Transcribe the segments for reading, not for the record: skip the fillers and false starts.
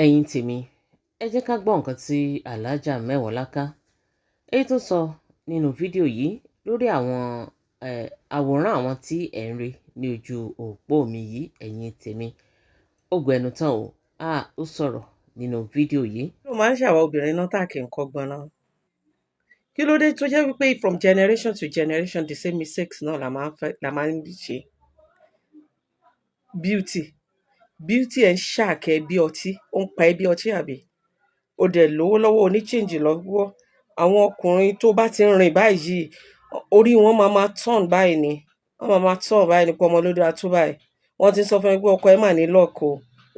ẹ̀yin tèmi ẹ jẹ́ ká gbọ́ nǹkan tí aláàjà Mẹ́wọ̀ọ́láká èyí tó sọ nínú fídíò yìí lórí àwọn àwòrán àwọn tí ẹ̀ ń rí ní ojú òpó mi yìí ẹ̀yin tèmi ó gbẹnu tán o ó sọ̀rọ̀ nínú fídíò yìí. ló máa ń ṣàwa obìnrin náà tá kì í kọ́gbọ́n náà kí ló dé tó jẹ́ wípé from generation to generation the same mistakes náà la máa ń ṣe. beauty ẹ̀ ń ṣàkẹ́ bí ọtí ó ń pa ẹ́ bí ọtí àbí ó dẹ̀ lówó lọ́wọ́ oníchèǹjì lọ́wọ́ àwọn ọkùnrin tó bá ti ń rìn báyìí orí wọn máa turn báyìí ni wọ́n máa turn báyìí ni pé ọmọ ló dáa tó báyìí wọ́n ti ń sọ fún mi pé ọkọ ẹ mà ní lọ́ọ̀kọ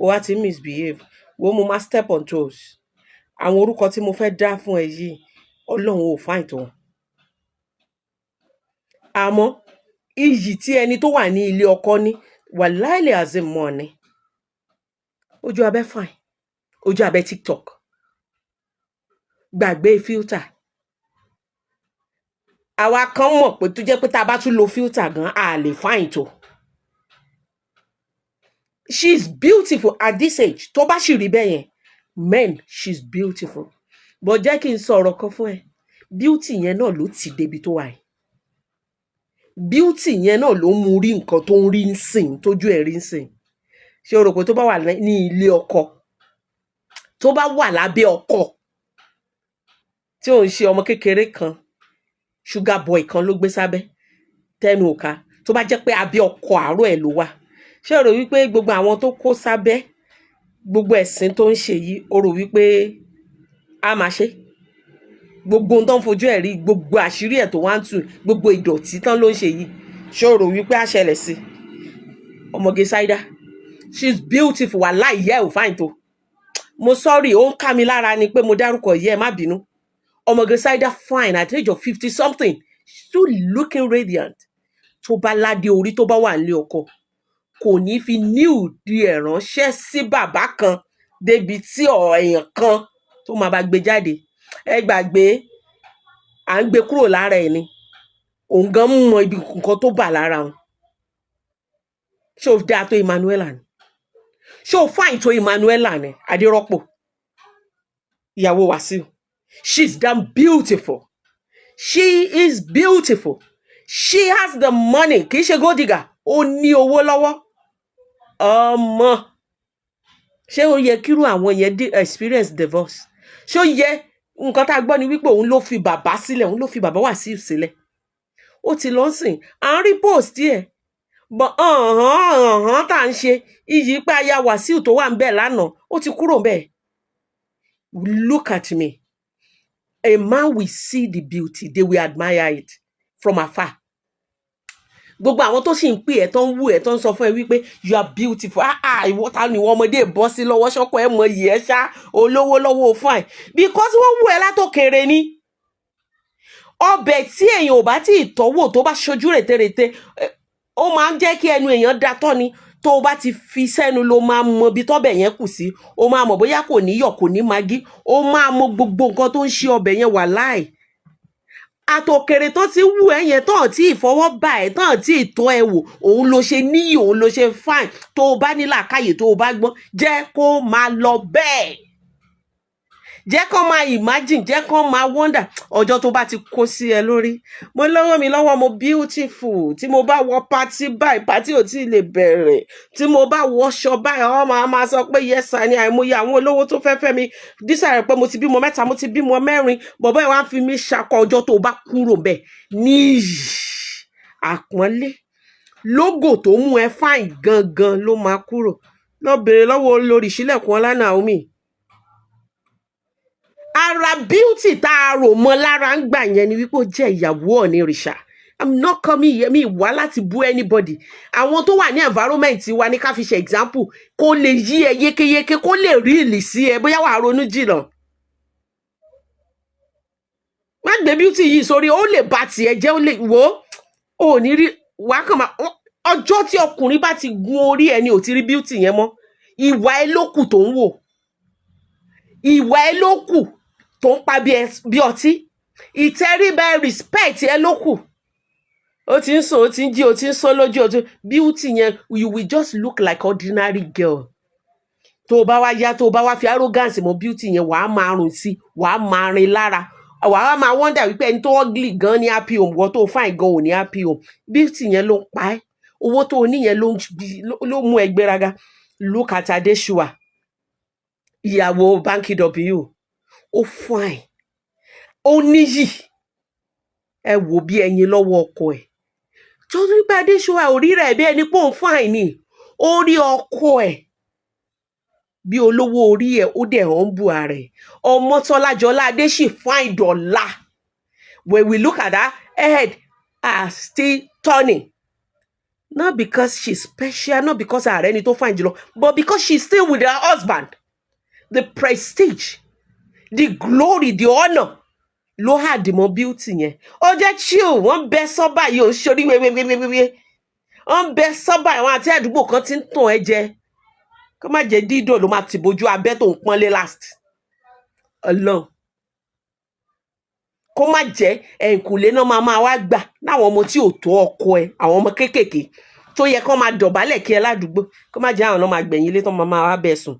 ó wá ti misbehave wo mo máa step on toes àwọn orúkọ tí mo fẹ́ dá fún ẹ yìí ọlọ́run ò fáìn tó wọn. àmọ́ iyì tí ẹni tó wà ní ilé ọkọ ní wà láìlè àzìmọ́ ni ojú abẹ́ fine ojú abẹ́ tiktok gbàgbé filter àwa kan mọ̀ pé tó jẹ́ pé tá a bá tún lo filter gan a lè fine tó. She is beautiful at this age tó bá sì rí bẹ́ẹ̀ yẹn men she is beautiful but jẹ́ kí n sọ ọ̀rọ̀ kan fún ẹ beauty yẹn náà ló ti débi tó wà yìí beauty yẹn náà ló mú rí nǹkan tó ń rí ń sìn tójú ẹ̀ rí ń sìn ṣé o rò pé tó bá wà ní ilé ọkọ tó bá wà lábẹ́ ọkọ tí ò ń ṣe ọmọ kékeré kan sugar boy kan ló gbé sábẹ́ tẹnu òka tó bá jẹ́ pé abẹ́ ọkọ àárọ̀ ẹ̀ ló wà ṣé o rò wípé gbogbo àwọn tó kó sábẹ́ gbogbo ẹ̀sìn tó ń ṣe yìí o rò wípé a máa ṣe gbogbo ohun tó ń fojú ẹ̀ rí gbogbo àṣírí ẹ̀ tó wá ń tù gbogbo ìdọ̀tí tán ló ń ṣe yìí ṣé o rò wípé a ṣẹlẹ̀ sí ọmọge Saida she is beautiful wàhálà ìyá ẹ̀ ò fáìn tó mo sorry ó ń ká mi lára ni pé mo dárúkọ ìyá ẹ̀ má bínú ọmọge Saida fine at the age of 50 something still looking radiant tó bá ládé orí tó bá wà nílé ọkọ kò ní fi níùdí ẹ̀ ránṣẹ́ sí bàbá kan débi tí èèyàn kan tó máa bá gbé jáde ẹ gbàgbé à ń gbé kúrò lára ẹ̀ ni òun gan mọ ibi nǹkan tó bà lára òun ṣé o dáa tó Emmanuela ni ṣé o fine tó Emmanuela ni Adérọ́pò ìyàwó Wàsíù she's damn beautiful she is beautiful she has the money kì í ṣe gold digger ó ní owó lọ́wọ́ ọmọ ṣé ó yẹ kírú àwọn yẹn experience divorce ṣé ó yẹ nǹkan tá a gbọ́ ni wípé òun ló fi bàbá sílẹ̀ òun ló fi bàbá Wàsíù sílẹ̀ ó ti lọ sìn à ń rí post ẹ̀ bọ̀ tá à ń ṣe iyì pé aya Wàsíù tó wà ń bẹ̀ lánàá ó ti kúrò bẹ́ẹ̀ look at me a man will see the beauty they will admire it from afar gbogbo àwọn tó sì ń pè ẹ́ tó ń wú ẹ́ tó ń sọ fún ẹ wípé you are beautiful ìwọ ta ni ìwọ ọmọdé bọ́ sí lọ́wọ́ ṣọ́kọ ẹ mọ iyì ẹ ṣá olówó lọ́wọ́ fine because wọ́n wú ẹ látòkèrè ni ọbẹ̀ tí èèyàn ò bá tí ì tọ́wò tó bá ṣojú rètérètè ó máa ń jẹ́ kí ẹnu èèyàn dá tọ́ ni tó o bá ti fi sẹ́nu ló máa mọ ibi tọ́bẹ̀ yẹn kù sí o máa mọ̀ bóyá kò ní yọ̀ kò ní magí o máa mọ gbogbo nǹkan tó ń ṣe ọbẹ̀ yẹn wà láì àtòkèrè tó ti wù ẹ́ yẹn tán tí ìfọwọ́ bá ẹ̀ tán tí ìtọ́ ẹ wò òun ló ṣe níyì òun ló ṣe fine tó o bá ní làákàyè tó o bá gbọ́n jẹ́ kó máa lọ bẹ́ẹ̀ jẹ́ kó máa imagine jẹ́ kó máa wonder ọjọ́ tó bá ti kó sí ẹ lórí mo lọ́wọ́ mi lọ́wọ́ mo beautiful tí mo bá wọ pátí báyìí pátí ò tí ì lè bẹ̀rẹ̀ tí mo bá wọṣọ báyìí ọ máa sọ pé yẹsà ni àìmọye àwọn olówó tó fẹ́ fẹ́ mi dísà rẹ̀ pé mo ti bímọ 3 mo ti bímọ 4 bọ̀bọ́ ẹ̀ wá fi mí ṣakọ ọjọ́ tó bá kúrò bẹ́ẹ̀ níyì àpọ́nlé lógò tó mú ẹ fáìn gangan ló máa kúrò lọ bèrè lọ́wọ́ olórí ìṣílẹ̀kùn ọlá Naomi ara beauty tá a rò mọ́ lára ń gbà yẹn ni wípé ó jẹ́ ìyàwó Ọ̀nìrìṣà I'm not coming here mi wá láti bú anybody àwọn tó wà ní environment wa ní ká fi ṣe example kó lè yí ẹ yékéyéké kó lè rí ìlì sí ẹ bóyá wàá ronú jìnnà má gbé beauty yìí sórí ó lè bá tiẹ̀ jẹ́ ó lè wò ó ní rí wàá kàn máa ọjọ́ tí ọkùnrin bá ti gun orí ẹni ò ti rí beauty yẹn mọ́ ìwà ẹ ló kù tó ń wò ìwà ẹ ló kù tó ń pa bí ọtí ìtẹríba respect ẹ ló kù ó ti ń sùn ó ti ń jí ó ti ń sọ lójú ọtí beauty yẹn you will just look like ordinary girl tó bá wá yá tó bá wá fi arrogance mọ beauty yẹn wàá máa rùn sí wàá máa rin lára wàá máa wonder wípé ẹni tó ugly gan ní happy home wọ́n tó fine gan ò ní happy home beauty yẹn ló ń pa ẹ́ owó tó ní yẹn ló mú ẹ gbéraga. Look at Adesua ìyàwó Banky W ó fine ó níyì ẹ wò bí ẹyin lọ́wọ́ ọkọ ẹ̀ torí pé Adesua ò rí rẹ̀ bí ẹni pé òun fine ni ó rí ọkọ ẹ̀ bí olówó orí ẹ̀ ó dẹ̀ hàn bù ara ẹ̀ Ọmọ́tọ́lá Jọládé sì fine dọ̀la when we look at her head are still turning not because she's special not because her ẹni tó fine jùlọ but because she's still with her husband the prestige the glory the honour ló hàdìmọ́ beauty yẹn ó jẹ́ chill wọ́n bẹ́ sọ́bà yìí ò sórí wéwéwéwé wọ́n bẹ́ sọ́bà àwọn àti àdúgbò kan ti ń tàn ẹ́ jẹ kó má jẹ́ dídò ló máa ti bójú abẹ́ tó ń pọ́nlé last Ọlọ́run kó má jẹ́ ẹ̀ǹkùlé náà máa wá gbà láwọn ọmọ tí ò tó ọkọ ẹ̀ àwọn ọmọ kéékèèké tó yẹ kó máa dọ̀bálẹ̀ kí ẹ ládùúgbò kó má jẹ́ àwọn náà máa gbẹ̀yìn ilé tó máa wá bẹ̀ sùn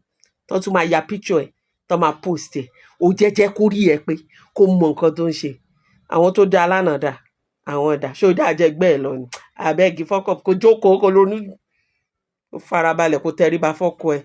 tó tún máa ya picture ẹ̀ tó máa post ẹ̀ ó jẹ́jẹ́ kó rí ẹ pé kó mọ nǹkan tó ń ṣe àwọn tó dá lánàá dà àwọn dà ṣé ó dá àjẹgbẹ́ ẹ̀ lọ ni abẹ́gi fọ́kọ̀ kó jókòó kó lóní ó farabalẹ̀ kó tẹríba fọ́kọ ẹ̀